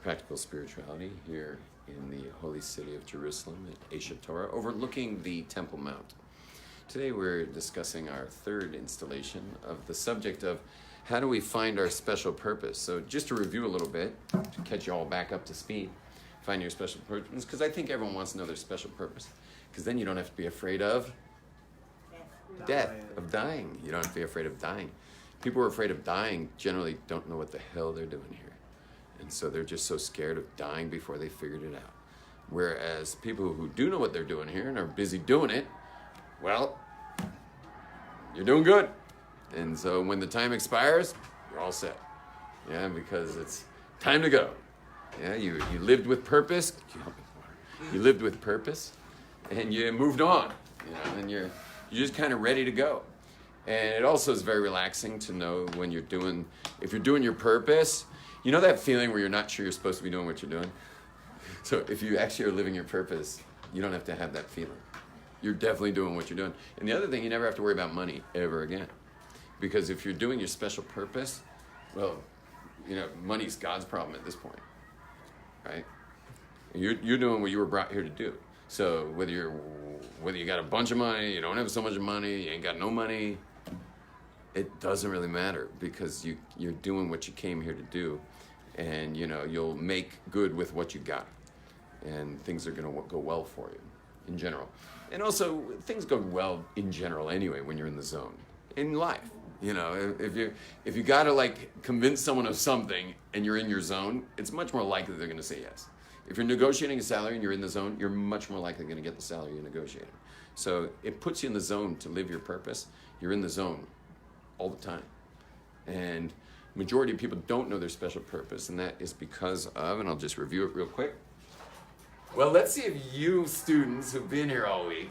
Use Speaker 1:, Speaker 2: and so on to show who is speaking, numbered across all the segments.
Speaker 1: Practical Spirituality here in the holy city of Jerusalem at Esha Torah, overlooking the Temple Mount. Today we're discussing our third installation of the subject of how do we find our special purpose. So just to review a little bit, to catch you all back up to speed, find your special purpose, because I think everyone wants to know their special purpose, because then you don't have to be afraid of death, of dying. You don't have to be afraid of dying. People who are afraid of dying generally don't know what the hell they're doing here. And so they're just so scared of dying before they figured it out. Whereas people who do know what they're doing here and are busy doing it, well, you're doing good. And so when the time expires, you're all set. Yeah, because it's time to go. Yeah, you lived with purpose. You lived with purpose and you moved on. You know, and you're just kind of ready to go. And it also is very relaxing to know when if you're doing your purpose, you know that feeling where you're not sure you're supposed to be doing what you're doing? So if you actually are living your purpose, you don't have to have that feeling. You're definitely doing what you're doing. And the other thing, you never have to worry about money ever again. Because if you're doing your special purpose, well, you know, money's God's problem at this point, right? You're doing what you were brought here to do. So whether you got a bunch of money, you don't have so much money, you ain't got no money, it doesn't really matter, because you're doing what you came here to do, and you know you'll make good with what you got, and things are going to go well for you in general. And also things go well in general anyway when you're in the zone in life. You know, if you got to like convince someone of something and you're in your zone, it's much more likely they're going to say yes. If you're negotiating a salary and you're in the zone, you're much more likely going to get the salary you're negotiating. So it puts you in the zone to live your purpose. You're in the zone all the time. And majority of people don't know their special purpose, and that is because of, and I'll just review it real quick. Well, let's see if you students who've been here all week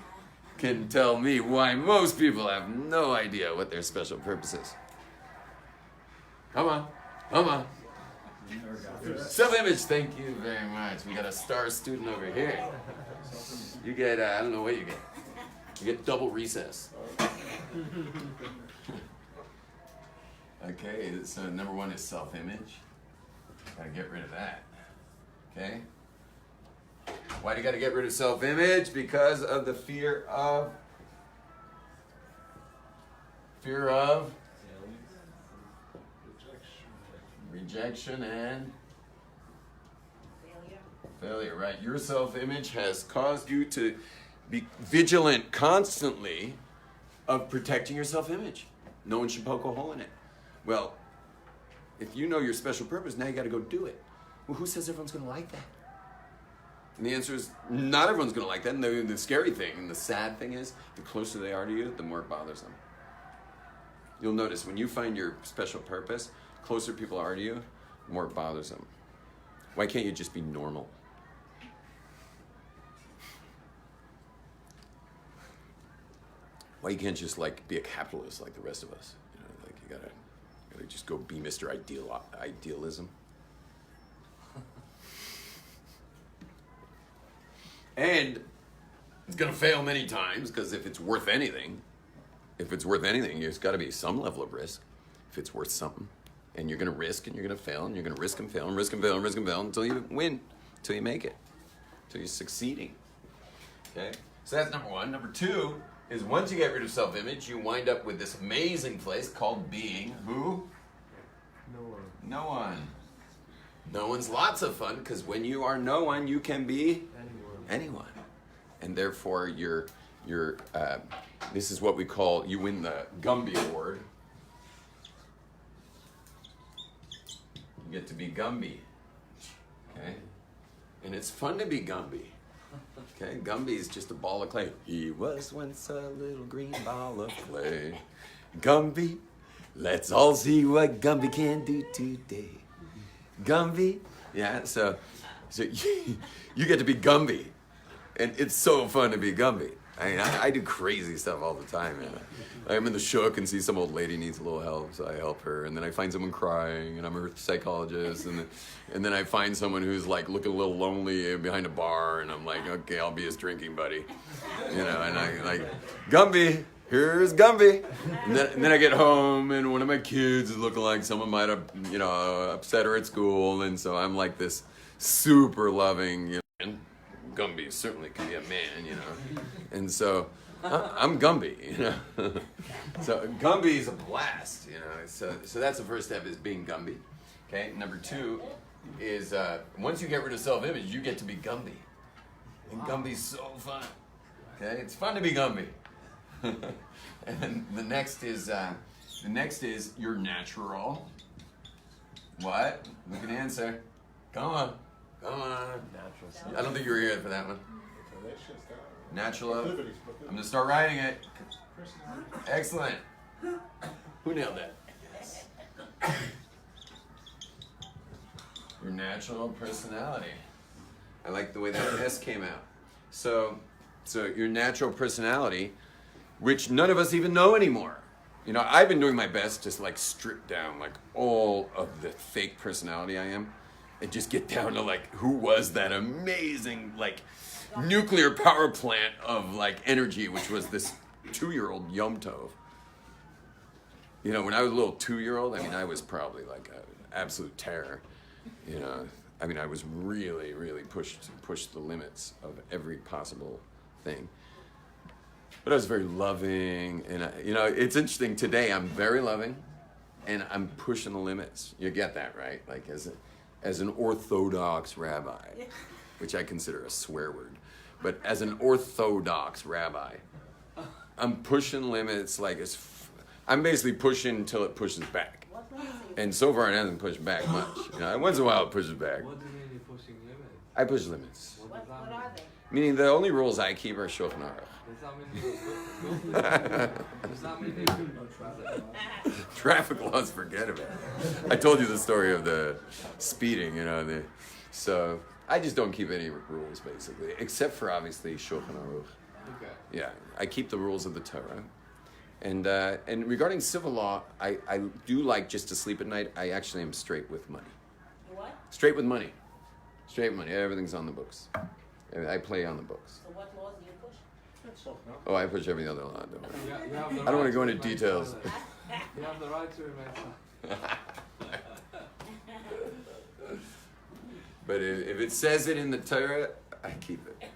Speaker 1: can tell me why most people have no idea what their special purpose is. Come on. Self-image, thank you very much. We got a star student over here. You get, I don't know what you get. You get double recess. Okay, so number one is self-image. Gotta get rid of that. Okay? Why do you gotta get rid of self-image? Because of the fear of rejection and failure, right? Your self-image has caused you to be vigilant constantly of protecting your self-image. No one should poke a hole in it. Well, if you know your special purpose, now you got to go do it. Well, who says everyone's going to like that? And the answer is not everyone's going to like that. And the scary thing and the sad thing is, the closer they are to you, the more it bothers them. You'll notice when you find your special purpose, closer people are to you, the more it bothers them. Why can't you just be normal? Why you can't just like be a capitalist like the rest of us? You know, like you gotta just go be Mr. Idealism. And it's gonna fail many times, because if it's worth anything, there's gotta be some level of risk. If it's worth something. And you're gonna risk and you're gonna fail and you're gonna risk and fail and risk and fail and risk and fail until you win, until you make it, until you're succeeding. Okay? So that's number one. Number two is once you get rid of self-image, you wind up with this amazing place called being who? No one. No one's lots of fun, because when you are no one, you can be anyone. And therefore, this is what we call, you win the Gumby Award. You get to be Gumby. Okay? And it's fun to be Gumby. Okay, Gumby is just a ball of clay. He was once a little green ball of clay. Gumby, let's all see what Gumby can do today. Gumby, yeah, so you get to be Gumby. And it's so fun to be Gumby. I mean, I do crazy stuff all the time, man. I'm in the shook and see some old lady needs a little help, so I help her. And then I find someone crying, and I'm her psychologist. And then I find someone who's like looking a little lonely behind a bar, and I'm like, okay, I'll be his drinking buddy. You know, and I like, Gumby, here's Gumby. And then I get home and one of my kids is looking like someone might have, upset her at school. And so I'm like this super loving, and Gumby certainly can be a man, And so I'm Gumby, So Gumby is a blast, So that's the first step, is being Gumby. Okay, number 2 is once you get rid of self-image, you get to be Gumby. And Gumby's so fun. Okay, it's fun to be Gumby. And then the next is you're natural. What? Look at the answer. Come on. Natural. I don't think you were here for that one. Natural. I'm gonna start writing it. Excellent. Who nailed that? Yes. Your natural personality. I like the way that S came out. So your natural personality, which none of us even know anymore. I've been doing my best to like strip down like all of the fake personality I am, and just get down to like who was that amazing like nuclear power plant of like energy, which was this 2-year-old Yom Tov. When I was a little 2-year-old, I was probably like an absolute terror. I was really, really pushed the limits of every possible thing. But I was very loving, and it's interesting. Today I'm very loving, and I'm pushing the limits. You get that, right? Like as an Orthodox rabbi, which I consider a swear word, but as an Orthodox rabbi, I'm pushing limits. Like I'm basically pushing until it pushes back. And so far it hasn't pushed back much. Once in a while it pushes back.
Speaker 2: What do you mean you're pushing limits?
Speaker 1: I push limits.
Speaker 2: What are they?
Speaker 1: Meaning the only rules I keep are Shulchan Aruch.
Speaker 2: Does that mean you
Speaker 1: Traffic laws, forget about it. I told you the story of the speeding, so I just don't keep any rules, basically, except for obviously Shulchan Aruch.
Speaker 2: Okay.
Speaker 1: Yeah, I keep the rules of the Torah. And regarding civil law, I do like just to sleep at night. I actually am straight with money.
Speaker 3: What?
Speaker 1: Straight with money. Straight money. Everything's on the books. I play on the books.
Speaker 3: So what laws do you push?
Speaker 1: Oh, I push every other law. Don't worry.
Speaker 2: You have the
Speaker 1: I don't want
Speaker 2: right
Speaker 1: to go into
Speaker 2: remain
Speaker 1: details.
Speaker 2: silent. You have the right to remain silent.
Speaker 1: But if it says it in the Torah, I keep it.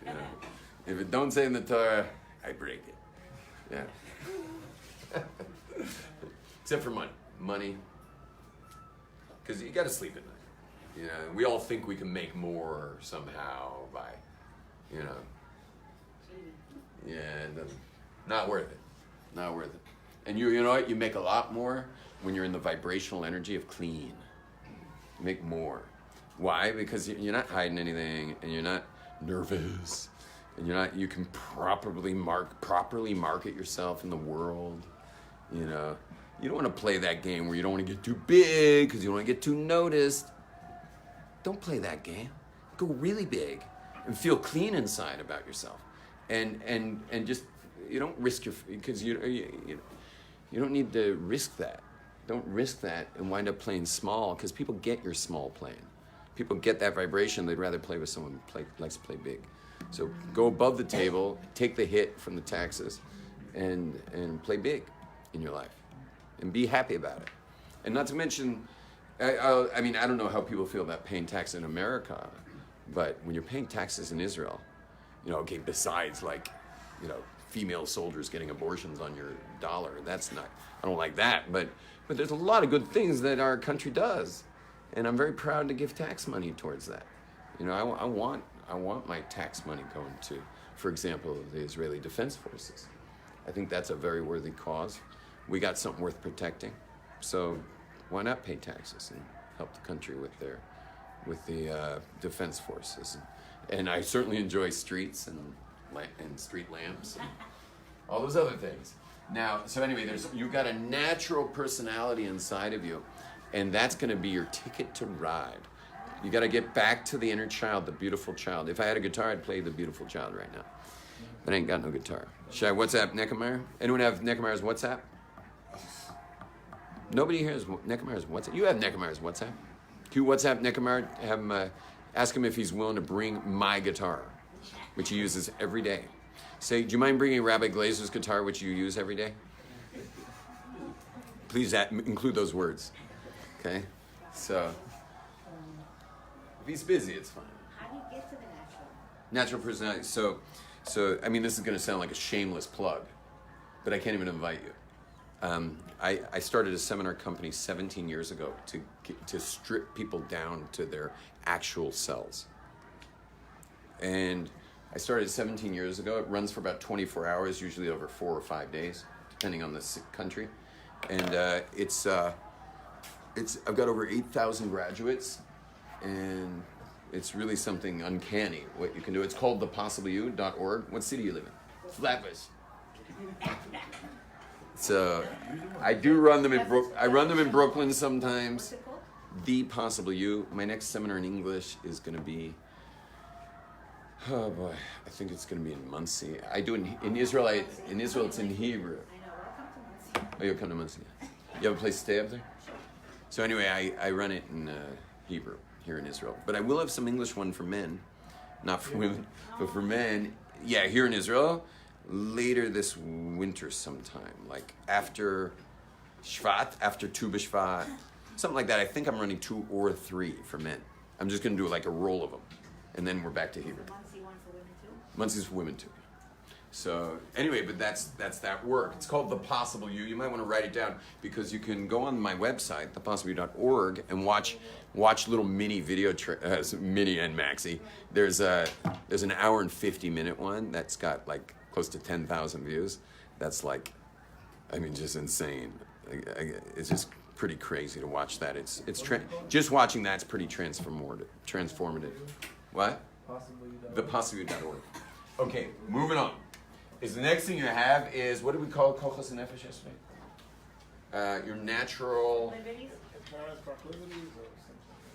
Speaker 1: If it don't say in the Torah, I break it. Yeah. Except for money. Money. Because you got to sleep at night. We all think we can make more somehow by, Yeah, not worth it. Not worth it. And you know what? You make a lot more when you're in the vibrational energy of clean. You make more. Why? Because you're not hiding anything, and you're not nervous, and you can properly market yourself in the world. You don't want to play that game where you don't want to get too big because you don't want to get too noticed. Don't play that game. Go really big and feel clean inside about yourself, and just you don't risk because you don't need to risk that. Don't risk that and wind up playing small, because people get your small playing. People get that vibration. They'd rather play with someone who likes to play big. So go above the table, take the hit from the taxes, and play big in your life, and be happy about it. And not to mention, I don't know how people feel about paying tax in America, but when you're paying taxes in Israel, besides female soldiers getting abortions on your dollar, I don't like that, but there's a lot of good things that our country does, and I'm very proud to give tax money towards that. I want my tax money going to, for example, the Israeli Defense Forces. I think that's a very worthy cause. We got something worth protecting, so why not pay taxes and help the country with the defense forces? And I certainly enjoy streets and street lamps and all those other things. Now, so anyway, you've got a natural personality inside of you, and that's going to be your ticket to ride. You got to get back to the inner child, the beautiful child. If I had a guitar, I'd play the beautiful child right now. But I ain't got no guitar. Should I WhatsApp Neckemeyer? Anyone have Neckemeyer's WhatsApp? Nobody here has Neckemeyer's WhatsApp. You have Neckemeyer's WhatsApp. Can you WhatsApp Neckemeyer? Have him ask him if he's willing to bring my guitar, which he uses every day. Say, do you mind bringing Rabbi Glazer's guitar, which you use every day? Please include those words. Okay? So, if he's busy, it's fine.
Speaker 3: How do you get to the natural?
Speaker 1: Natural personality. So I mean, this is going to sound like a shameless plug, but I can't even invite you. I started a seminar company 17 years ago to strip people down to their actual selves. And I started 17 years ago. It runs for about 24 hours, usually over 4 or 5 days, depending on the country. And I've got over 8,000 graduates, and it's really something uncanny what you can do. It's called thepossibleyou.org. What city do you live in? Flatbush. So I do run them in Brooklyn sometimes.
Speaker 3: What's it called?
Speaker 1: The Possible You. My next seminar in English is going to be, oh boy, I think it's going to be in Muncie. I do in Israel. In Israel, it's in Hebrew.
Speaker 3: I know. Welcome to Muncie.
Speaker 1: Oh, you'll come to Muncie. You have a place to stay up there? So anyway, I run it in Hebrew here in Israel. But I will have some English one for men, not for women, but for men. Yeah, here in Israel, later this winter sometime, like after Shvat, after Tu B'Shvat, something like that. I think I'm running 2 or 3 for men. I'm just going to do like a roll of them, and then we're back to Hebrew.
Speaker 3: Muncie one for women too?
Speaker 1: Muncie's for women too. So anyway, but that's that work. It's called The Possible You. You might want to write it down because you can go on my website, thepossibleyou.org, and watch little mini video, mini and maxi. There's an hour and 50-minute one that's got like close to 10,000 views. That's like, I mean, just insane. It's just pretty crazy to watch that. Just watching that's pretty transformative. What? Thepossibleyou.org. Okay, moving on. The next thing you have is, what do we call kochos and nefesh yesterday? Your natural.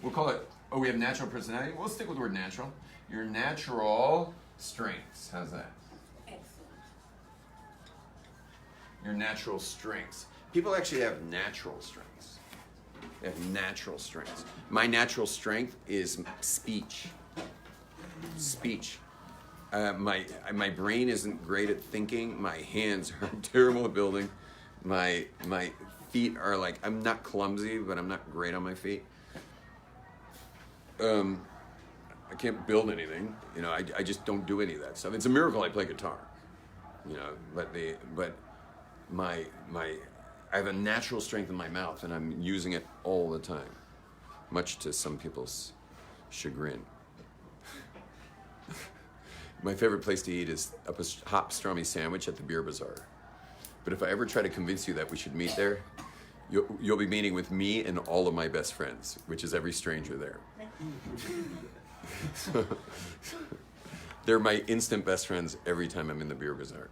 Speaker 1: We'll call it. Oh, we have natural personality. We'll stick with the word natural. Your natural strengths. How's that?
Speaker 3: Excellent.
Speaker 1: Your natural strengths. People actually have natural strengths. They have natural strengths. My natural strength is speech. Speech. My brain isn't great at thinking. My hands are terrible at building. My feet are like, I'm not clumsy, but I'm not great on my feet. I can't build anything. You know, I just don't do any of that stuff. It's a miracle I play guitar. You know, but I have a natural strength in my mouth, and I'm using it all the time, much to some people's chagrin. My favorite place to eat is a hot pastrami sandwich at the Beer Bazaar. But if I ever try to convince you that we should meet there, you'll be meeting with me and all of my best friends, which is every stranger there. They're my instant best friends every time I'm in the Beer Bazaar.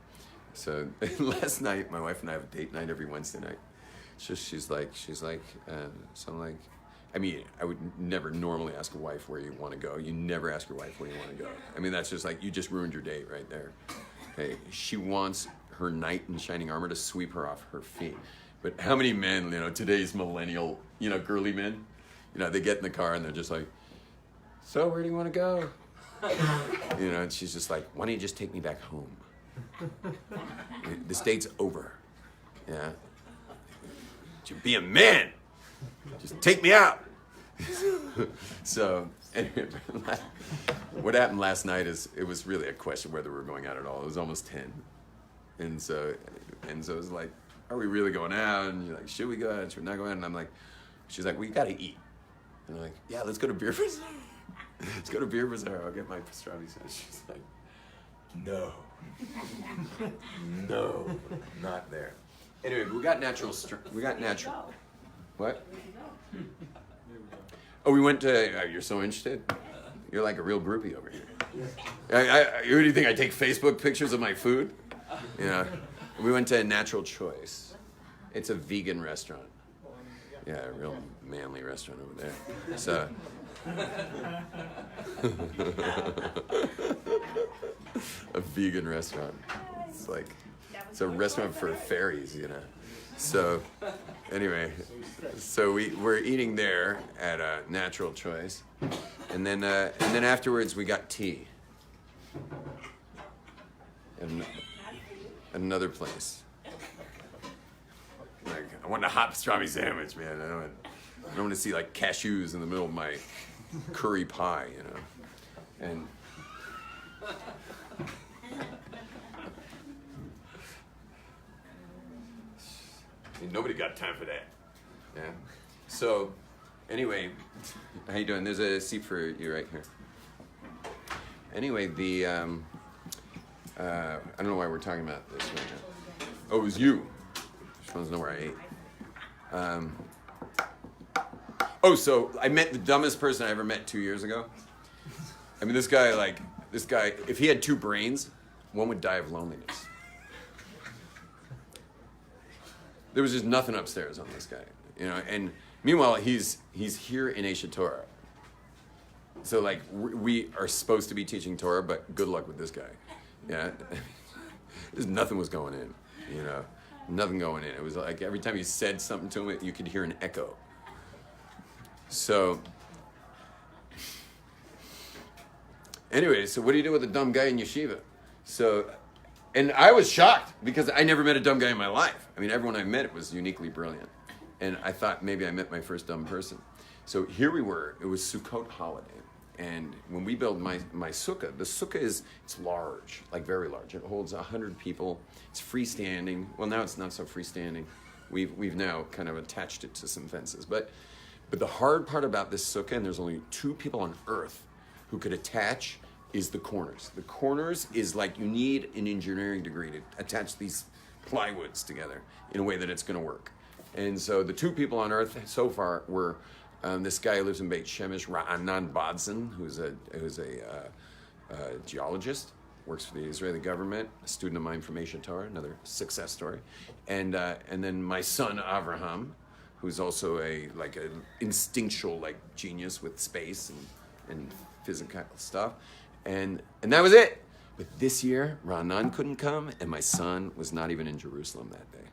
Speaker 1: So last night, my wife and I have a date night every Wednesday night. She's like, something like, I mean, I would never normally ask a wife where you want to go. You never ask your wife where you want to go. I mean, that's just like, you just ruined your date right there. Okay, she wants her knight in shining armor to sweep her off her feet. But how many men, you know, today's millennial, you know, girly men, you know, they get in the car and they're just like, so where do you want to go? You know, and she's just like, why don't you just take me back home? This date's over. Yeah. Be a man. Just take me out. So, anyway, what happened last night is it was really a question whether we were going out at all. It was almost 10. And so it was like, are we really going out? And you're like, should we go out? Should we not go out? And I'm like, she's like, well, you got to eat. And I'm like, yeah, let's go to Beer Bazaar. Let's go to Beer Bazaar. I'll get my pastrami sandwich. She's like, no. No, not there. Anyway, we got natural strength. We got natural. What? Oh, we went to. You're so interested. You're like a real groupie over here. Who do you think? I take Facebook pictures of my food. You know, we went to Natural Choice. It's a vegan restaurant. Yeah, a real manly restaurant over there. So. A vegan restaurant. It's a restaurant for fairies, you know. So, anyway, so we're eating there at a Natural Choice, and then afterwards we got tea. And another place. Like, I want a hot pastrami sandwich, man. I don't want to see like cashews in the middle of my curry pie, you know. And nobody got time for that. Yeah. So, anyway, how you doing? There's a seat for you right here. Anyway, I don't know why we're talking about this right now. Oh, it was you. Just wants to know where I ate. So I met the dumbest person I ever met 2 years ago. I mean, this guy, if he had two brains, one would die of loneliness. There was just nothing upstairs on this guy, you know. And meanwhile, he's here in Esha Torah. So like we are supposed to be teaching Torah, but good luck with this guy. Yeah, there's nothing was going in, you know, nothing going in. It was like every time you said something to him, you could hear an echo. So anyway, so what do you do with a dumb guy in yeshiva? So, and I was shocked because I never met a dumb guy in my life. I mean, everyone I met was uniquely brilliant. And I thought maybe I met my first dumb person. So here we were, it was Sukkot holiday. And when we build my sukkah, the sukkah it's large, like very large. It holds 100 people. It's freestanding. Well, now it's not so freestanding. We've now kind of attached it to some fences. But the hard part about this sukkah, and there's only 2 people on earth who could attach, is the corners. The corners is like you need an engineering degree to attach these plywoods together in a way that it's going to work. And so the 2 people on earth so far were this guy who lives in Beit Shemesh, Ra'anan Badson, who's a geologist, works for the Israeli government, a student of mine from Esha Torah, another success story, and then my son Avraham, who's also an instinctual genius with space and physical stuff, and that was it. But this year, Ra'anan couldn't come, and my son was not even in Jerusalem that day,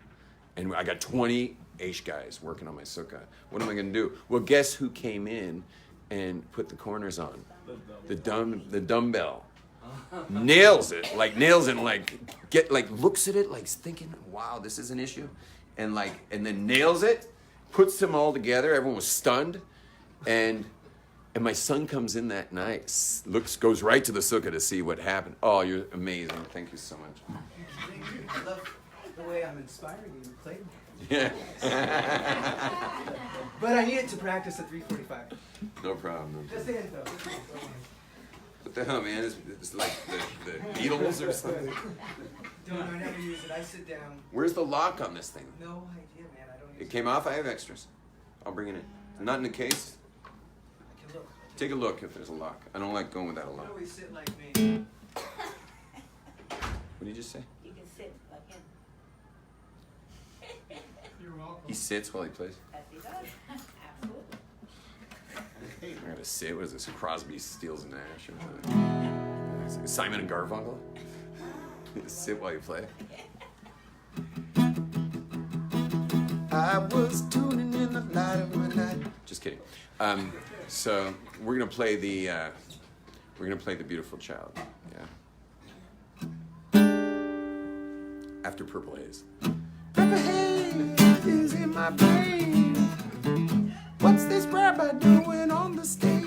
Speaker 1: and I got 20 Aish guys working on my sukkah. What am I going to do? Well, guess who came in and put the corners on? The dumbbell. Nails it, looks at it, thinking, wow, this is an issue. And then nails it, puts them all together. Everyone was stunned. And my son comes in that night, goes right to the sukkah to see what happened. Oh, you're amazing. Thank you so much.
Speaker 4: Thank you. I love the way I'm inspiring you to play.
Speaker 1: Yeah.
Speaker 4: But I needed to practice at 3:45.
Speaker 1: No problem.
Speaker 4: Just saying though.
Speaker 1: What the hell, man? It's like the Beatles or something?
Speaker 4: Don't, I never use it. I sit down.
Speaker 1: Where's the lock on this thing?
Speaker 4: No idea, man. I don't use
Speaker 1: It came off? I have extras. I'll bring it in. Not in the case?
Speaker 4: I can look.
Speaker 1: Take a look if there's a lock. I don't like going without a
Speaker 4: You
Speaker 1: lock.
Speaker 4: always sit like me.
Speaker 1: What did you just say?
Speaker 3: You can sit like him.
Speaker 2: You're welcome.
Speaker 1: He sits while he plays?
Speaker 3: As he does. Absolutely.
Speaker 1: I gotta sit. What is this? Crosby, Stills, and Nash? Or something? Simon and Garfunkel? Sit while you play? I was tuning in the light of my night. Just kidding. So we're gonna play the Beautiful Child. Yeah. After Purple Haze. Purple haze is in my brain. What's this rabbi doing on the stage?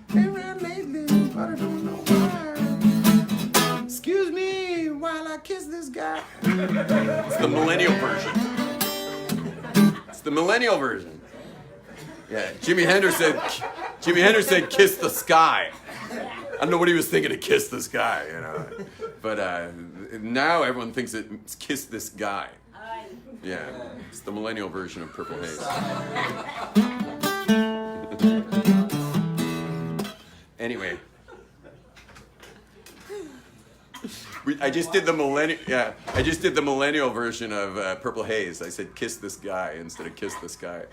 Speaker 1: Been around lately, but I don't know why. Excuse me while I kiss this guy. It's the millennial version. It's the millennial version. Yeah, Jimi Hendrix said, "Kiss the sky." I don't know what he was thinking of "kiss the sky," you know. But now everyone thinks it's "kiss this guy." Yeah, it's the millennial version of Purple Haze. Anyway, I just did the millennial version of Purple Haze. I said "kiss this guy" instead of "kiss the sky."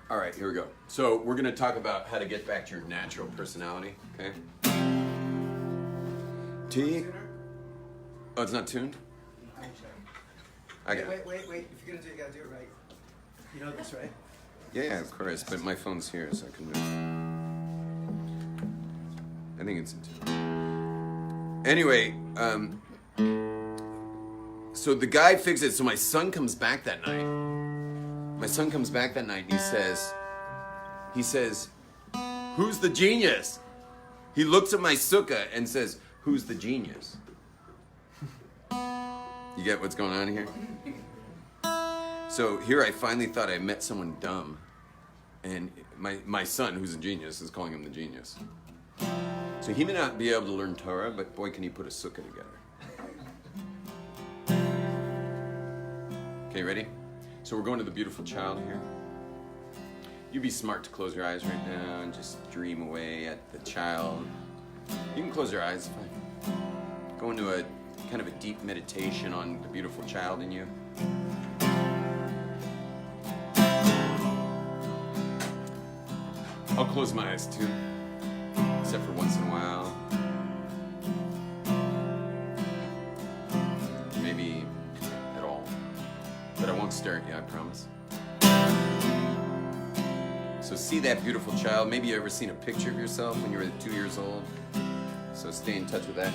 Speaker 1: All right, here we go. So we're going to talk about how to get back to your natural personality. Okay. Oh, it's not tuned? I got it.
Speaker 4: Wait. If you're gonna do it, you gotta do it right. You know this, right?
Speaker 1: Yeah, of course, but my phone's here, so I can do it. I think it's in two. Anyway, so the guy fixed it. So my son comes back that night. My son comes back that night and he says, "Who's the genius?" He looks at my sukkah and says, "Who's the genius?" You get what's going on here? So here I finally thought I met someone dumb. And my son, who's a genius, is calling him the genius. So he may not be able to learn Torah, but boy, can he put a sukkah together. Okay, ready? So we're going to the beautiful child here. You be smart to close your eyes right now and just dream away at the child. You can close your eyes, fine. Go into a kind of a deep meditation on the beautiful child in you. I'll close my eyes too, except for once in a while. Maybe at all. But I won't stare at you, I promise. So see that beautiful child. Maybe you ever seen a picture of yourself when you were 2 years old. So stay in touch with that.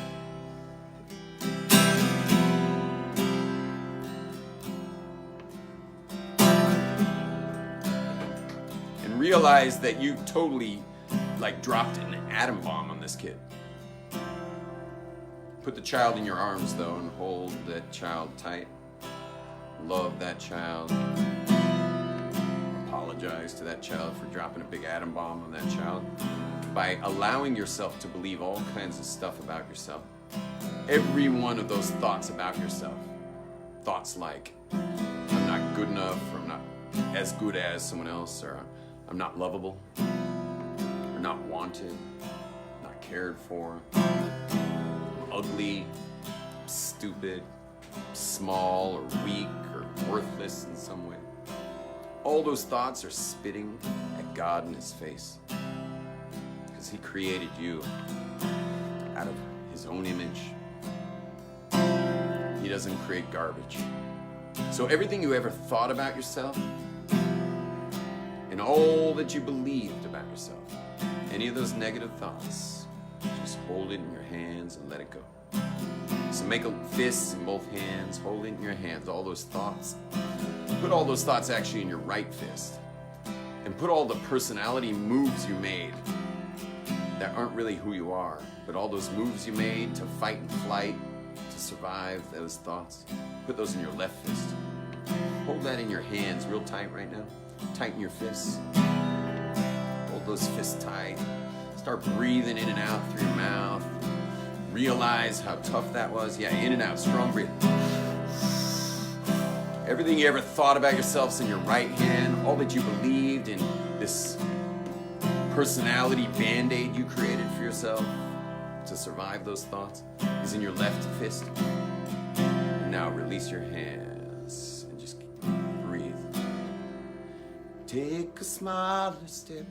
Speaker 1: And realize that you totally dropped an atom bomb on this kid. Put the child in your arms though and hold that child tight. Love that child. Apologize to that child for dropping a big atom bomb on that child by allowing yourself to believe all kinds of stuff about yourself. Every one of those thoughts about yourself. Thoughts like, I'm not good enough, or I'm not as good as someone else, or I'm not lovable, or not wanted, not cared for, I'm ugly, stupid, small, or weak, or worthless in some way. All those thoughts are spitting at God in his face. Because he created you out of his own image. He doesn't create garbage. So everything you ever thought about yourself, and all that you believed about yourself, any of those negative thoughts, just hold it in your hands and let it go. So make a fist in both hands, hold it in your hands, all those thoughts. Put all those thoughts actually in your right fist. And put all the personality moves you made that aren't really who you are, but all those moves you made to fight and flight, to survive those thoughts, put those in your left fist. Hold that in your hands real tight right now. Tighten your fists. Hold those fists tight. Start breathing in and out through your mouth. Realize how tough that was. Yeah, in and out, strong breath. Everything you ever thought about yourself's in your right hand. All that you believed in this personality band-aid you created for yourself to survive those thoughts is in your left fist. And now release your hands and just breathe. Take a smaller step.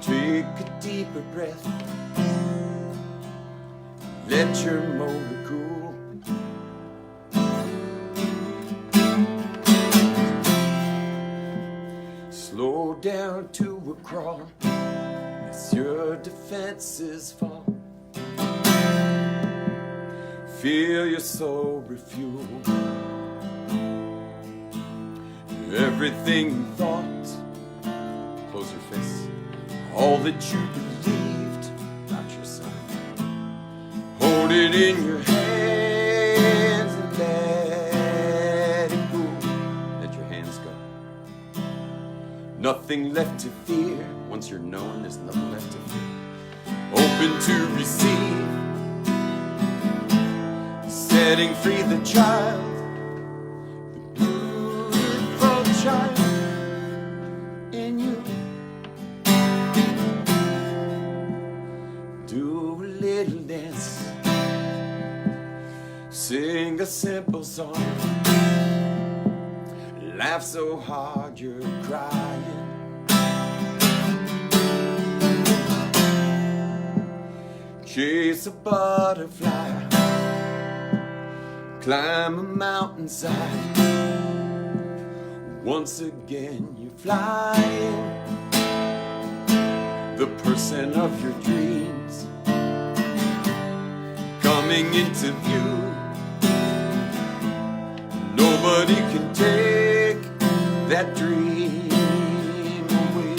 Speaker 1: Take a deeper breath. Let your motor cool. Slow down to a crawl as your defenses fall. Feel your soul refuel. Everything you thought, close your fists. All that you believed about yourself, hold it in your hands and let it go. Let your hands go. Nothing left to fear. Once you're known, there's nothing left to fear. Open to receive. Setting free the child. The beautiful child in you. Do a little dance. Sing a simple song. Laugh so hard you're crying. Chase a butterfly. Climb a mountainside. Once again you're flying, the person of your dreams coming into view. Nobody can take that dream away.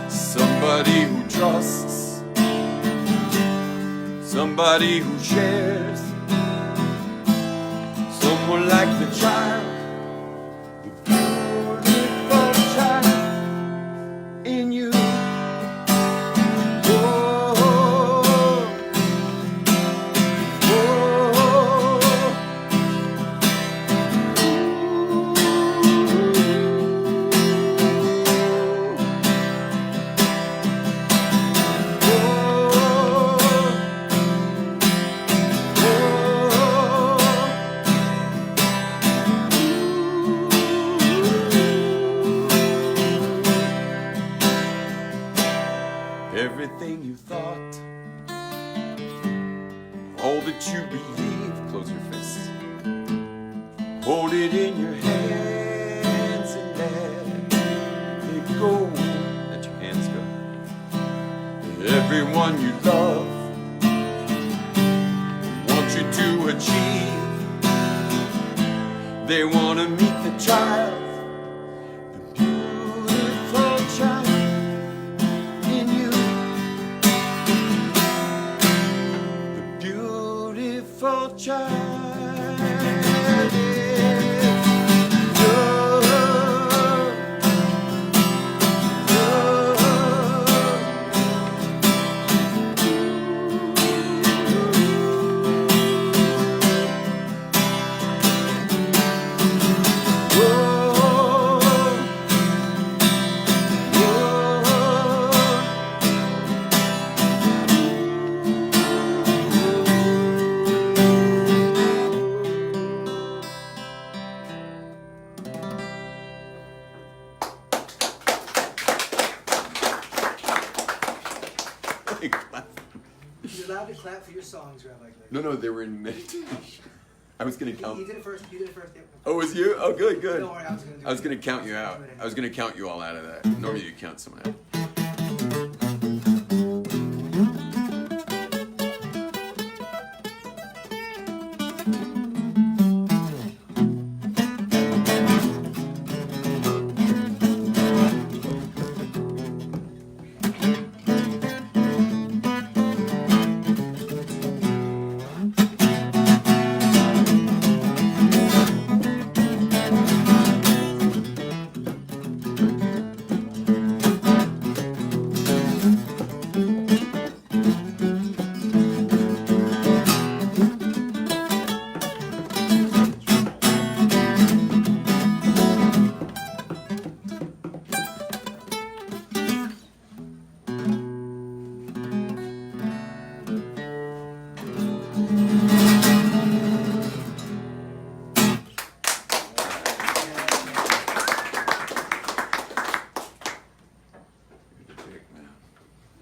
Speaker 1: Somebody who trusts, somebody who shares, someone like the child, the beautiful child in you. Everything you thought, all that you believe, close your fists, hold it in your hands and let it go. Let your hands go. Everyone you love want you to achieve. They want to meet the child, the beautiful child in you. The beautiful child is
Speaker 4: You're allowed to clap for your songs, Rabbi Glick.
Speaker 1: No, they were in meditation. I was gonna
Speaker 4: You
Speaker 1: count.
Speaker 4: did it first. You did it first.
Speaker 1: Oh, it was you? Oh, good.
Speaker 4: Don't worry, I was gonna do
Speaker 1: I was
Speaker 4: it.
Speaker 1: gonna count you out. I was gonna count you all out of that. Normally you count someone out.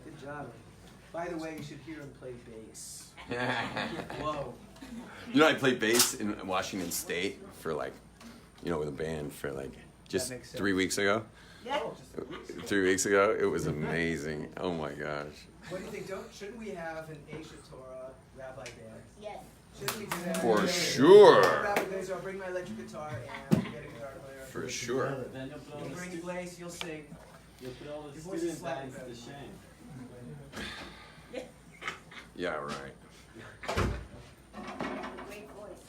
Speaker 4: Good job. By the way, you should hear him play bass. Whoa.
Speaker 1: You know, I played bass in Washington State for like, with a band for like just
Speaker 4: makes sense.
Speaker 1: 3 weeks ago.
Speaker 3: Yeah.
Speaker 1: 3 weeks ago, it was amazing. Oh my gosh.
Speaker 4: What do you think? Shouldn't we have an Aisha Torah rabbi band?
Speaker 3: Yes.
Speaker 4: Shouldn't we do that?
Speaker 1: For
Speaker 4: Yeah.
Speaker 1: sure.
Speaker 4: Rabbi Blaze, I'll bring my electric guitar and get a guitar player.
Speaker 1: For sure.
Speaker 5: Then you'll put all
Speaker 4: You
Speaker 5: the
Speaker 4: bring
Speaker 5: stu-
Speaker 4: Blaze, you'll sing.
Speaker 5: you'll put all the
Speaker 4: Your voice is
Speaker 5: student
Speaker 4: slightly
Speaker 5: bands to
Speaker 4: better.
Speaker 5: shame.
Speaker 1: Yeah, right.
Speaker 3: Great voice.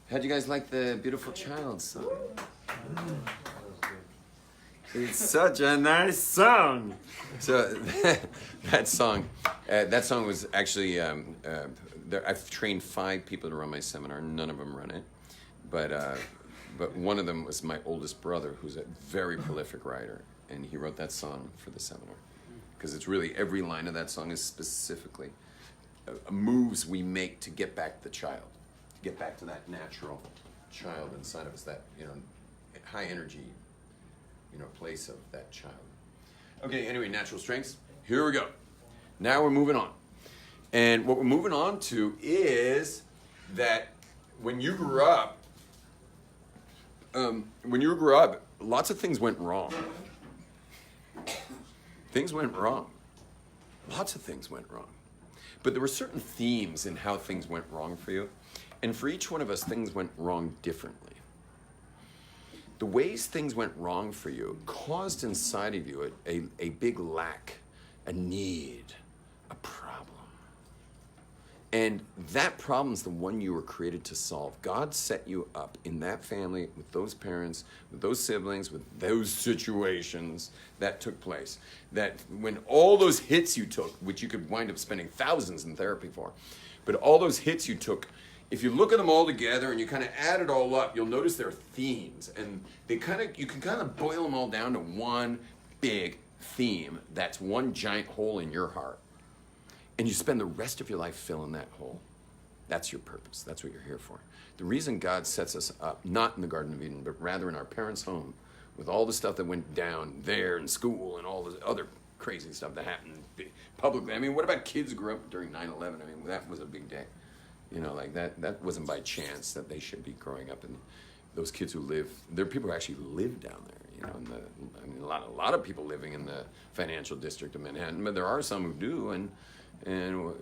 Speaker 1: How'd you guys like the Beautiful Child song? It's such a nice song. So that song was actually I've trained 5 people to run my seminar. None of them run it, but one of them was my oldest brother, who's a very prolific writer, and he wrote that song for the seminar because it's really every line of that song is specifically moves we make to get back the child, to get back to that natural child inside of us, that high energy. Place of that child. Okay, anyway, natural strengths. Here we go. Now we're moving on. And what we're moving on to is that when you grew up, when you grew up, lots of things went wrong. Things went wrong. Lots of things went wrong. But there were certain themes in how things went wrong for you. And for each one of us, things went wrong differently. The ways things went wrong for you caused inside of you a big lack, a need, a problem. And that problem's the one you were created to solve. God set you up in that family, with those parents, with those siblings, with those situations that took place. That when all those hits you took, which you could wind up spending thousands in therapy for, but all those hits you took, if you look at them all together and you kind of add it all up, you'll notice there are themes. And you can kind of boil them all down to one big theme that's one giant hole in your heart. And you spend the rest of your life filling that hole. That's your purpose. That's what you're here for. The reason God sets us up, not in the Garden of Eden, but rather in our parents' home, with all the stuff that went down there in school and all this other crazy stuff that happened publicly. I mean, what about kids who grew up during 9/11? I mean, that was a big day. You know, like that wasn't by chance that they should be growing up. And those kids who live, there are people who actually live down there. You know, a lot of people living in the financial district of Manhattan, but there are some who do. And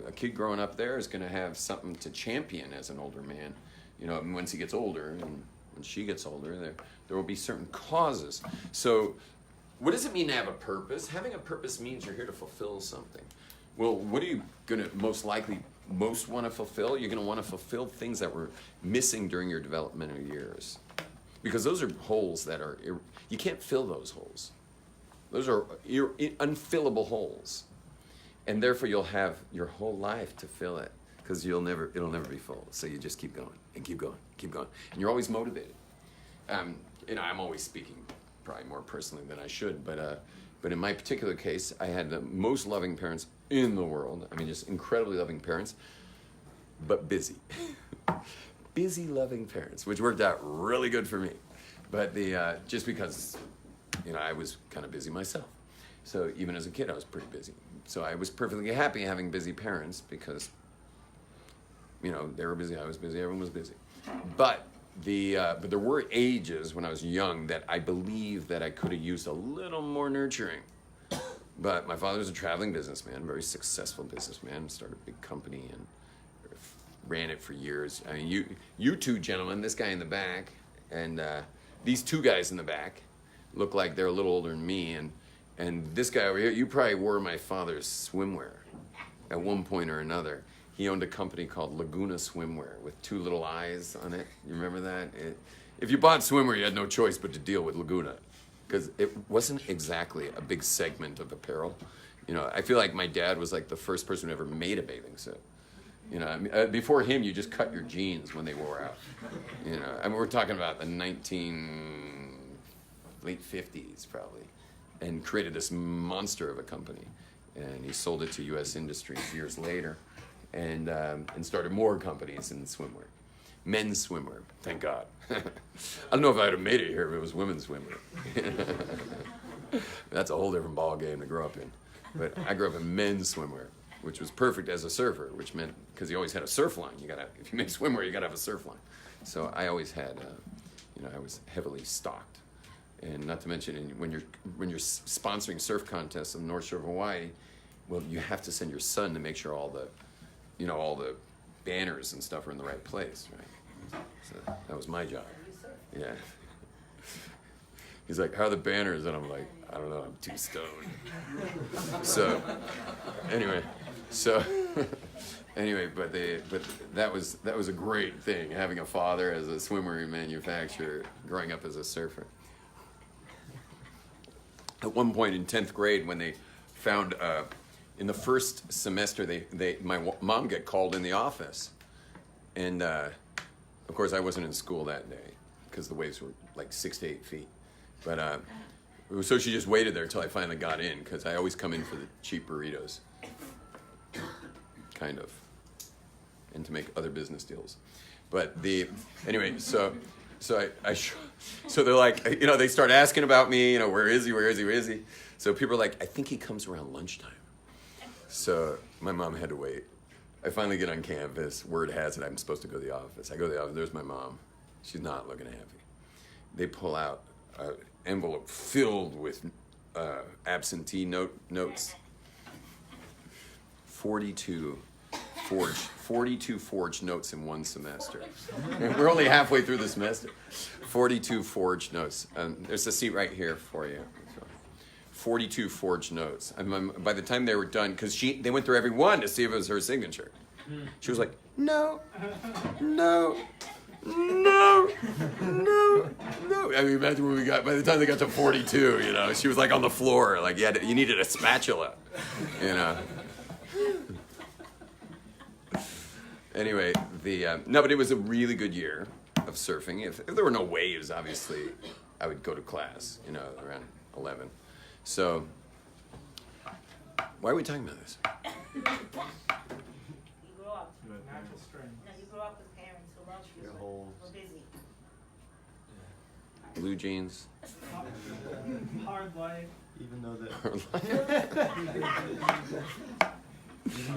Speaker 1: a kid growing up there is going to have something to champion as an older man. You know, once he gets older, and when she gets older, there will be certain causes. So, what does it mean to have a purpose? Having a purpose means you're here to fulfill something. Well, what are you going to most want to fulfill? You're going to want to fulfill things that were missing during your developmental years. Because those are holes that are, you can't fill those holes. Those are unfillable holes. And therefore you'll have your whole life to fill it, because it'll never be full. So you just keep going and keep going, keep going. And you're always motivated. You know, I'm always speaking probably more personally than I should, but in my particular case, I had the most loving parents in the world. I mean, just incredibly loving parents, but busy. Busy, loving parents, which worked out really good for me. But just because, you know, I was kind of busy myself. So even as a kid, I was pretty busy. So I was perfectly happy having busy parents because, you know, they were busy, I was busy, everyone was busy. But there were ages when I was young that I believe that I could have used a little more nurturing. But my father was a traveling businessman, very successful businessman, started a big company and ran it for years. I mean, you two gentlemen, this guy in the back, and these two guys in the back look like they're a little older than me, and this guy over here, you probably wore my father's swimwear at one point or another. He owned a company called Laguna Swimwear with two little eyes on it. You remember that? If you bought swimwear, you had no choice but to deal with Laguna, because it wasn't exactly a big segment of apparel. You know, I feel like my dad was like the first person who ever made a bathing suit. You know, I mean, before him, you just cut your jeans when they wore out. You know, I mean, we're talking about the late 50s probably, and created this monster of a company. And he sold it to U.S. Industries years later, and started more companies in swimwear, men's swimwear. Thank God. I don't know if I'd have made it here if it was women's swimwear. That's a whole different ball game to grow up in. But I grew up in men's swimwear, which was perfect as a surfer, which meant, because you always had a surf line. If you make swimwear, you gotta have a surf line. So I always had, I was heavily stocked. And not to mention, when you're sponsoring surf contests in the North Shore of Hawaii, well, you have to send your son to make sure all the banners and stuff are in the right place, right? So that was my job. Yeah. He's like, how are the banners? And I'm like, I don't know, I'm too stoned. So, anyway, but that was a great thing, having a father as a swimwear manufacturer, growing up as a surfer. At one point in 10th grade, when they found, in the first semester, my mom got called in the office. And, of course, I wasn't in school that day, because the waves were like 6 to 8 feet. But so she just waited there until I finally got in, because I always come in for the cheap burritos, kind of, and to make other business deals. But anyway, so they're like, they start asking about me, where is he? So people are like, I think he comes around lunchtime. So my mom had to wait. I finally get on campus. Word has it I'm supposed to go to the office. I go to the office. There's my mom. She's not looking happy. they pull out an envelope filled with absentee notes. 42 forged notes in one semester. We're only halfway through the semester. 42 forged notes. There's a seat right here for you. 42 forged notes. By the time they were done, because they went through every one to see if it was her signature. She was like, no. I mean, imagine when by the time they got to 42, she was like on the floor, like you needed a spatula, Anyway, no, but it was a really good year of surfing. If there were no waves, obviously, I would go to class, around 11. So, why are we talking about this?
Speaker 3: You grew up.
Speaker 2: Natural strength.
Speaker 3: No, you grew up with parents who loved you.
Speaker 5: Your
Speaker 3: but
Speaker 5: whole-
Speaker 3: were busy.
Speaker 1: Blue jeans.
Speaker 2: Hard life.
Speaker 5: Even though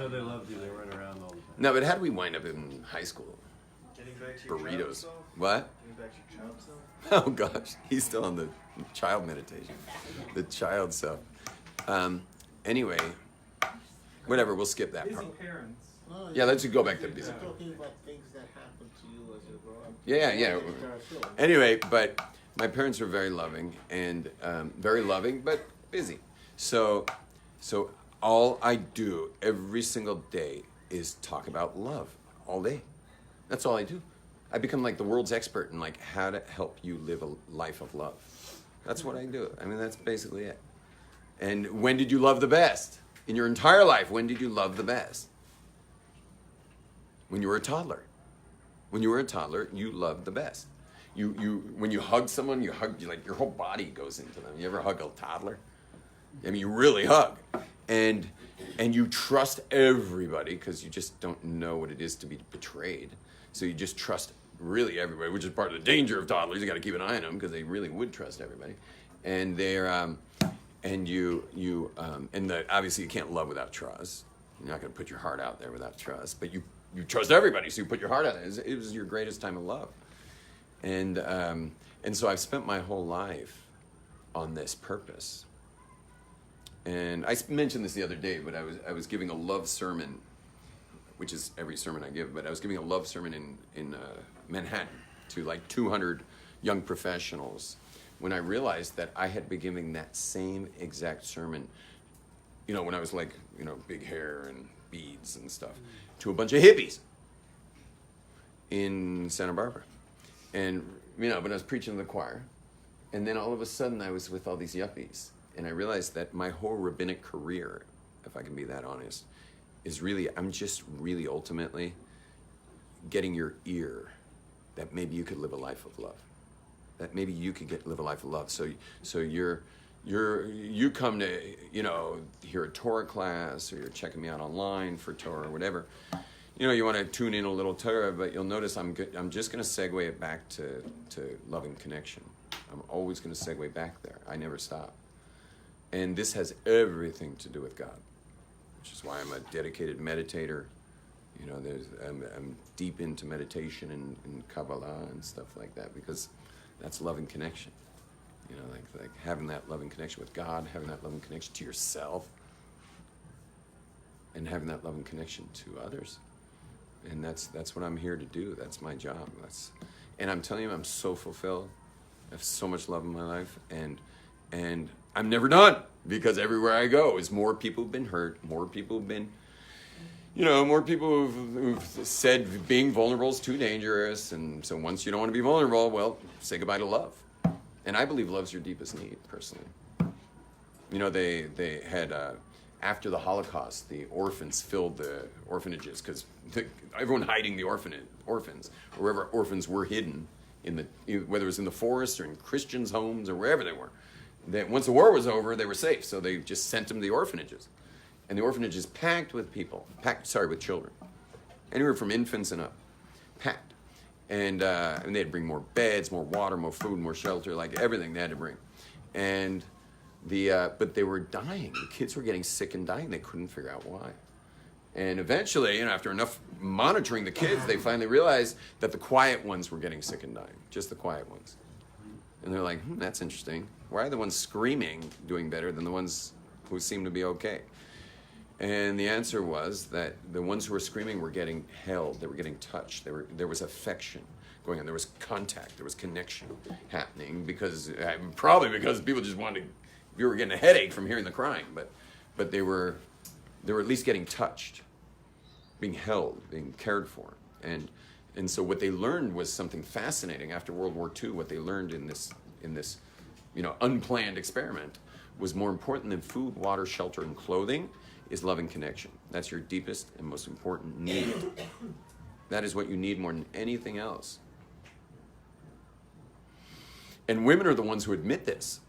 Speaker 5: they loved you, they weren't around all the time.
Speaker 1: No, but how did we wind up in high school?
Speaker 6: Getting back to your child
Speaker 1: Burritos.
Speaker 6: self?
Speaker 1: What?
Speaker 6: Getting back to your child self?
Speaker 1: Oh gosh, he's still on the child meditation. The child self. Anyway, whatever, we'll skip that
Speaker 2: Busy
Speaker 1: part.
Speaker 2: parents.
Speaker 1: Yeah, let's go back to busy.
Speaker 5: We're talking about things that happened to you as you grow up.
Speaker 1: Yeah. Anyway, but my parents were very loving and but busy. So all I do every single day is talk about love all day. That's all I do. I become like the world's expert in like how to help you live a life of love. That's what I do. I mean, that's basically it. And when did you love the best? In your entire life, when did you love the best? When you were a toddler. When you were a toddler, you loved the best. When you hug someone, like your whole body goes into them. You ever hug a toddler? I mean, you really hug. And you trust everybody because you just don't know what it is to be betrayed. So you just trust really everybody, which is part of the danger of toddlers. You got to keep an eye on them because they really would trust everybody. And they're obviously you can't love without trust. You're not going to put your heart out there without trust. But you trust everybody, so you put your heart out there. It was your greatest time of love. And so I've spent my whole life on this purpose. And I mentioned this the other day, but I was giving a love sermon, which is every sermon I give, but I was giving a love sermon in Manhattan to like 200 young professionals when I realized that I had been giving that same exact sermon, when I was like, big hair and beads and stuff, to a bunch of hippies in Santa Barbara. And, but I was preaching to the choir, and then all of a sudden I was with all these yuppies. And I realized that my whole rabbinic career, if I can be that honest, is really, I'm just really ultimately getting your ear that maybe you could live a life of love. That maybe you could live a life of love. So you come to, hear a Torah class, or you're checking me out online for Torah or whatever. You want to tune in a little Torah, but you'll notice I'm just going to segue it back to loving connection. I'm always going to segue back there. I never stop. And this has everything to do with God, which is why I'm a dedicated meditator. I'm deep into meditation and Kabbalah and stuff like that, because that's loving connection. Like having that loving connection with God, having that loving connection to yourself, and having that loving connection to others. And that's what I'm here to do. That's my job. And I'm telling you, I'm so fulfilled. I have so much love in my life, and I'm never done, because everywhere I go is more people who've been hurt, more people who've been, more people who've said being vulnerable is too dangerous, and so once you don't want to be vulnerable, well, say goodbye to love. And I believe love's your deepest need, personally. They had, after the Holocaust, the orphans filled the orphanages, because everyone hiding the orphans, or wherever orphans were hidden, whether it was in the forest or in Christians' homes or wherever they were. Once the war was over, they were safe, so they just sent them to the orphanages. And the orphanages packed with with children. Anywhere from infants and up. Packed. And they had to bring more beds, more water, more food, more shelter, like everything they had to bring. And but they were dying. The kids were getting sick and dying. They couldn't figure out why. And eventually, after enough monitoring the kids, they finally realized that the quiet ones were getting sick and dying. Just the quiet ones. And they're like, that's interesting. Why are the ones screaming doing better than the ones who seem to be okay? And the answer was that the ones who were screaming were getting held, they were getting touched, there was affection going on, there was contact, there was connection happening, probably because people just wanted to, you were getting a headache from hearing the crying, but they were at least getting touched, being held, being cared for. And so what they learned was something fascinating after World War II. What they learned in this unplanned experiment was more important than food, water, shelter, and clothing is love and connection. That's your deepest and most important need. That is what you need more than anything else. And women are the ones who admit this.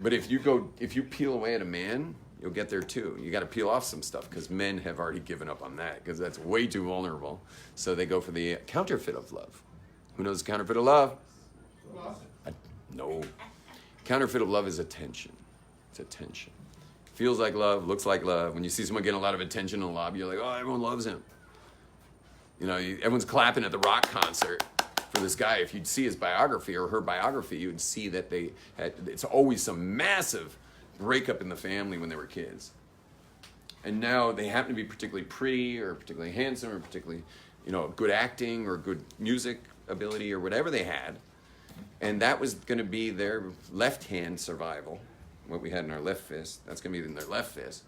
Speaker 1: But if you peel away at a man, you'll get there too. You got to peel off some stuff because men have already given up on that because that's way too vulnerable. So they go for the counterfeit of love. Who knows the counterfeit of love? No. Counterfeit of love is attention. It's attention. Feels like love, looks like love. When you see someone getting a lot of attention in the lobby, you're like, oh, everyone loves him. Everyone's clapping at the rock concert for this guy. If you'd see his biography or her biography, you would see that it's always some massive breakup in the family when they were kids. And now they happen to be particularly pretty or particularly handsome or particularly, good acting or good music ability or whatever they had. And that was going to be their left-hand survival. What we had in our left fist, that's going to be in their left fist.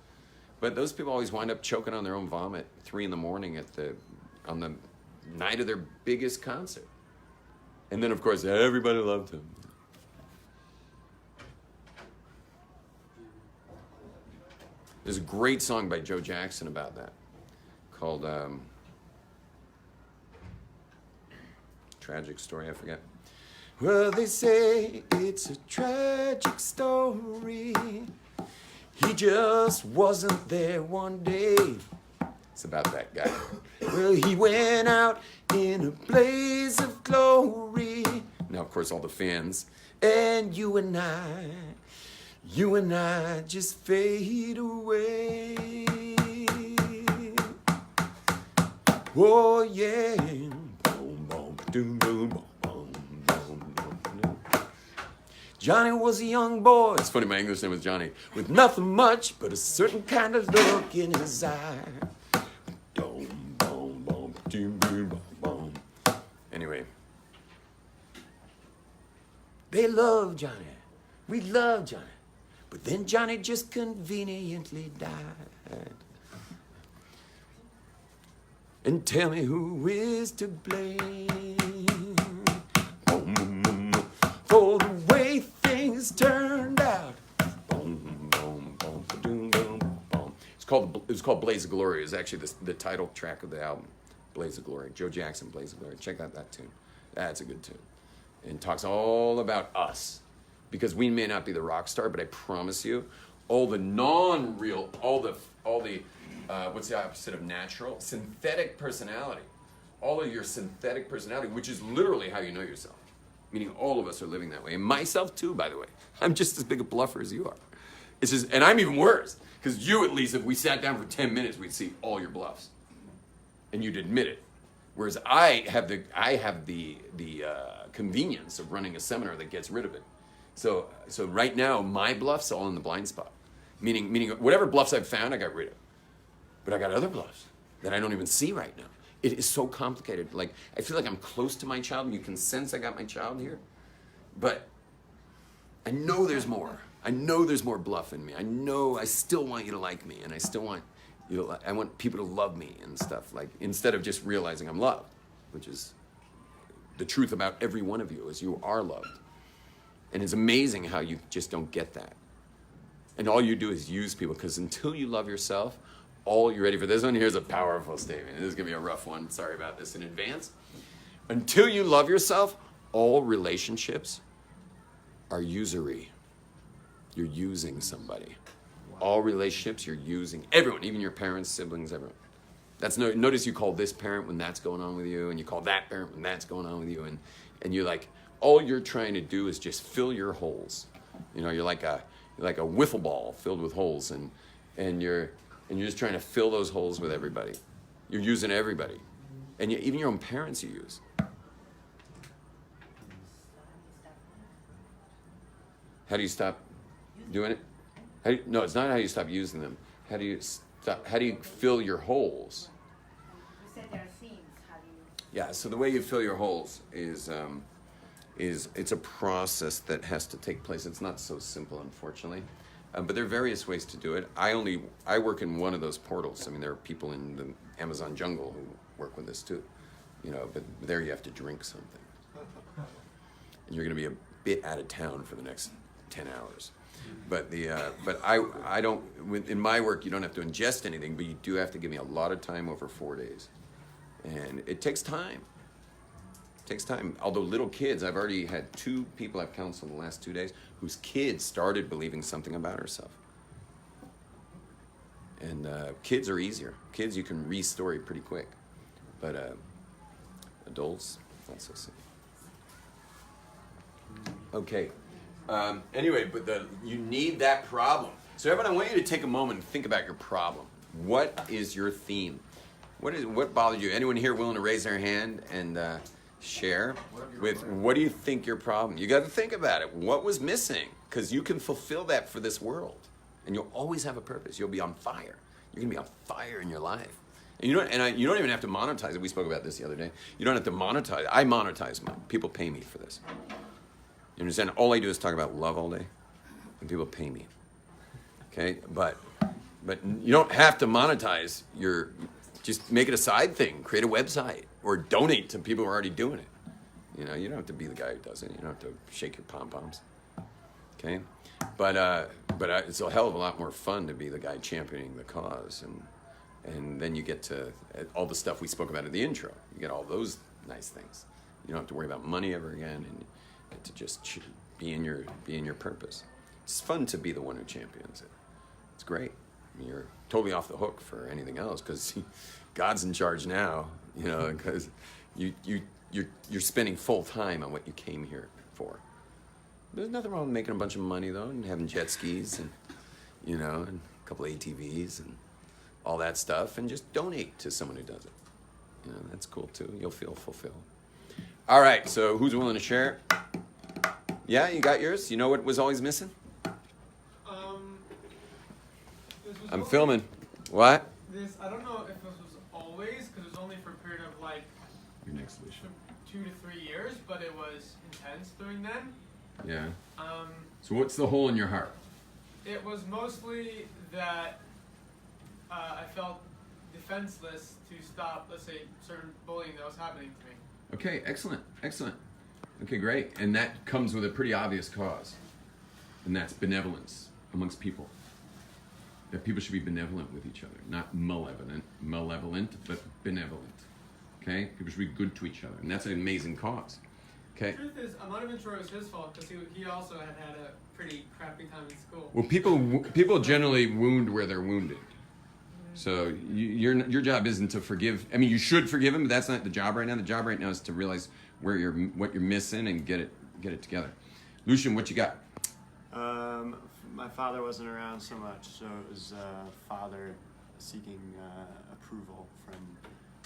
Speaker 1: But those people always wind up choking on their own vomit 3 a.m. on the night of their biggest concert. And then, of course, everybody loved him. There's a great song by Joe Jackson about that called Tragic Story, I forget. Well, they say it's a tragic story. He just wasn't there one day. It's about that guy. Well, he went out in a blaze of glory. Now, of course, all the fans. And you and I just fade away. Oh, yeah. Boom, boom, doom, boom, boom. Johnny was a young boy. It's funny, my English name was Johnny. With nothing much but a certain kind of look in his eye. Boom, boom, boom, doom, boom, boom, boom. Anyway. They love Johnny. We love Johnny. But then Johnny just conveniently died. And tell me who is to blame for the way things turned out. Boom, boom, boom, boom, boom, boom. It was called Blaze of Glory. It was actually the title track of the album, Blaze of Glory. Joe Jackson, Blaze of Glory. Check out that tune. That's a good tune. And it talks all about us. Because we may not be the rock star, but I promise you, all the non-real, all the what's the opposite of natural? Synthetic personality. All of your synthetic personality, which is literally how you know yourself. Meaning all of us are living that way. And myself too, by the way. I'm just as big a bluffer as you are. It's just, and I'm even worse. Because you, at least, if we sat down for 10 minutes, we'd see all your bluffs. And you'd admit it. Whereas I have the convenience of running a seminar that gets rid of it. So right now, my bluff's all in the blind spot. Meaning whatever bluffs I've found, I got rid of. But I got other bluffs that I don't even see right now. It is so complicated. Like, I feel like I'm close to my child, and you can sense I got my child here. But I know there's more. I know there's more bluff in me. I know I still want you to like me, and I still want I want people to love me and stuff. Like, instead of just realizing I'm loved, which is the truth about every one of you, is you are loved. And it's amazing how you just don't get that. And all you do is use people, because until you love yourself, you ready for this one? Here's a powerful statement. This is going to be a rough one. Sorry about this in advance. Until you love yourself, all relationships are usury. You're using somebody. All relationships, you're using everyone, even your parents, siblings, everyone. Notice you call this parent when that's going on with you, and you call that parent when that's going on with you, and you're like, all you're trying to do is just fill your holes. You're like a wiffle ball filled with holes, and you're just trying to fill those holes with everybody. You're using everybody, even your own parents you use. How do you stop doing it? No, it's not how you stop using them. How do you fill your holes?
Speaker 3: You said there are seams. How do you?
Speaker 1: Yeah, so the way you fill your holes is it's a process that has to take place. It's not so simple, unfortunately, but there are various ways to do it. I work in one of those portals. I mean, there are people in the Amazon jungle who work with this too, but there you have to drink something, and you're going to be a bit out of town for the next 10 hours. But I don't. In my work, you don't have to ingest anything, but you do have to give me a lot of time over 4 days, and it takes time. Although little kids, I've already had 2 people I've counseled in the last 2 days whose kids started believing something about herself. And kids are easier. Kids you can re-story pretty quick, but adults not so simple. Okay. Anyway, but you need that problem. So everyone, I want you to take a moment and think about your problem. What is your theme? What bothered you? Anyone here willing to raise their hand and share with what do you think your problem? You got to think about it. What was missing? Because you can fulfill that for this world, and you'll always have a purpose. You'll be on fire. You're gonna be on fire in your life. And you don't even have to monetize it. We spoke about this the other day. You don't have to monetize it. I monetize mine. People pay me for this. You understand? All I do is talk about love all day, and people pay me. Okay, but you don't have to monetize your. Just make it a side thing. Create a website or donate to people who are already doing it. You don't have to be the guy who does it. You don't have to shake your pom poms. Okay, but it's a hell of a lot more fun to be the guy championing the cause, and then you get to all the stuff we spoke about in the intro. You get all those nice things. You don't have to worry about money ever again, and get to just be in your purpose. It's fun to be the one who champions it. It's great. I mean, you're totally off the hook for anything else because God's in charge now. Because you're spending full time on what you came here for. There's nothing wrong with making a bunch of money though, and having jet skis and and a couple of ATVs and all that stuff, and just donate to someone who does it. That's cool too. You'll feel fulfilled. All right, so who's willing to share? Yeah, you got yours? You know what was always missing? I'm filming. What?
Speaker 2: I don't know if this was always, because it was only for a period of like
Speaker 1: Your next solution.
Speaker 2: 2 to 3 years, but it was intense during then.
Speaker 1: Yeah. So what's the hole in your heart?
Speaker 2: It was mostly that I felt defenseless to stop, let's say, certain bullying that was happening to me.
Speaker 1: Okay, excellent. Okay, great. And that comes with a pretty obvious cause, and that's benevolence amongst people. That people should be benevolent with each other, not malevolent, but benevolent. Okay? People should be good to each other, and that's an amazing cause. Okay?
Speaker 2: The truth is, I'm not even sure it was his fault, because he also had a pretty crappy time in school.
Speaker 1: Well, people generally wound where they're wounded. So your job isn't to forgive. I mean, you should forgive him, but that's not the job right now. The job right now is to realize what you're missing and get it together. Lucian, what you got?
Speaker 6: My father wasn't around so much, so it was father seeking approval from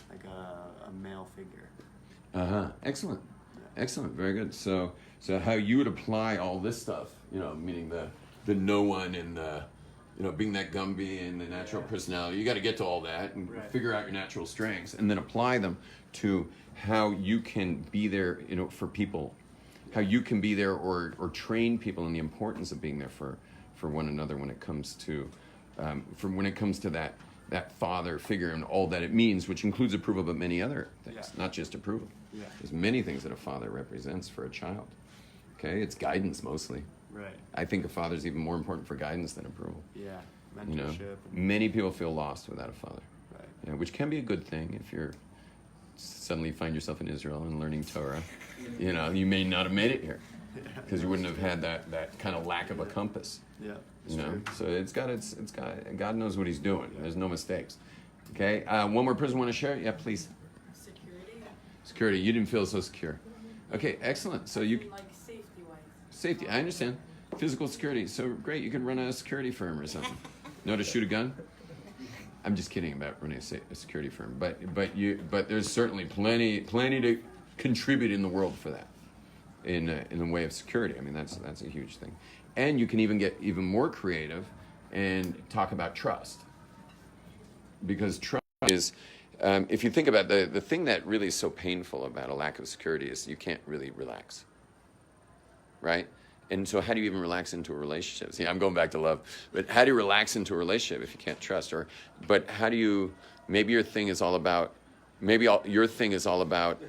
Speaker 6: like a male figure.
Speaker 1: Excellent. Excellent. Very good. So how you would apply all this stuff, meaning the no one and the, being that Gumby and the natural personality, you got to get to all that and figure out your natural strengths and then apply them to how you can be there, for people, how you can be there or train people in the importance of being there for one another when it comes to that father figure and all that it means, which includes approval, but many other things, not just approval.
Speaker 6: Yeah.
Speaker 1: There's many things that a father represents for a child. Okay, it's guidance mostly.
Speaker 6: Right.
Speaker 1: I think a father's even more important for guidance than approval.
Speaker 6: Yeah. Mentorship.
Speaker 1: Many people feel lost without a father.
Speaker 6: Right.
Speaker 1: Which can be a good thing if you're suddenly find yourself in Israel and learning Torah. You may not have made it here because you wouldn't have had that kind of lack of a compass.
Speaker 6: Yeah.
Speaker 1: True. So it's got God knows what he's doing. Yeah. There's no mistakes. Okay. One more person want to share? Yeah, please. Security. You didn't feel so secure. Okay, excellent. So you
Speaker 3: like safety-wise.
Speaker 1: Safety. I understand. Physical security. So great. You could run a security firm or something. Know to shoot a gun? I'm just kidding about running a security firm. But there's certainly plenty to contribute in the world for that. In the way of security. I mean, that's a huge thing. And you can even get even more creative and talk about trust. Because trust is, if you think about the thing that really is so painful about a lack of security is you can't really relax, right? And so how do you even relax into a relationship? See, I'm going back to love, but how do you relax into a relationship if you can't trust? But how do you, maybe your thing is all about, your thing is all about,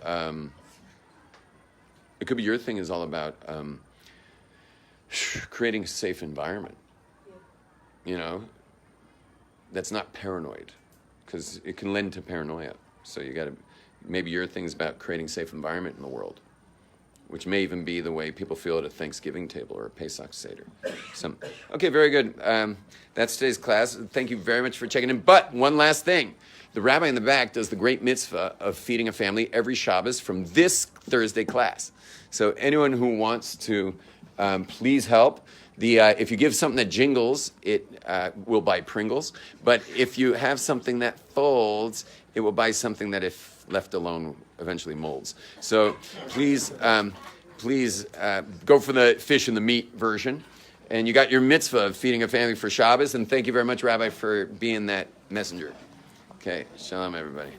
Speaker 1: it could be your thing is all about creating a safe environment, you know, that's not paranoid. Because it can lend to paranoia. So you got to, maybe your thing's about creating a safe environment in the world, which may even be the way people feel at a Thanksgiving table or a Pesach Seder. Okay, very good. That's today's class. Thank you very much for checking in. But one last thing. The rabbi in the back does the great mitzvah of feeding a family every Shabbos from this Thursday class. So anyone who wants to, please help. If you give something that jingles, it will buy Pringles. But if you have something that folds, it will buy something that, if left alone, eventually molds. So please go for the fish and the meat version. And you got your mitzvah of feeding a family for Shabbos. And thank you very much, Rabbi, for being that messenger. Okay, shalom, everybody.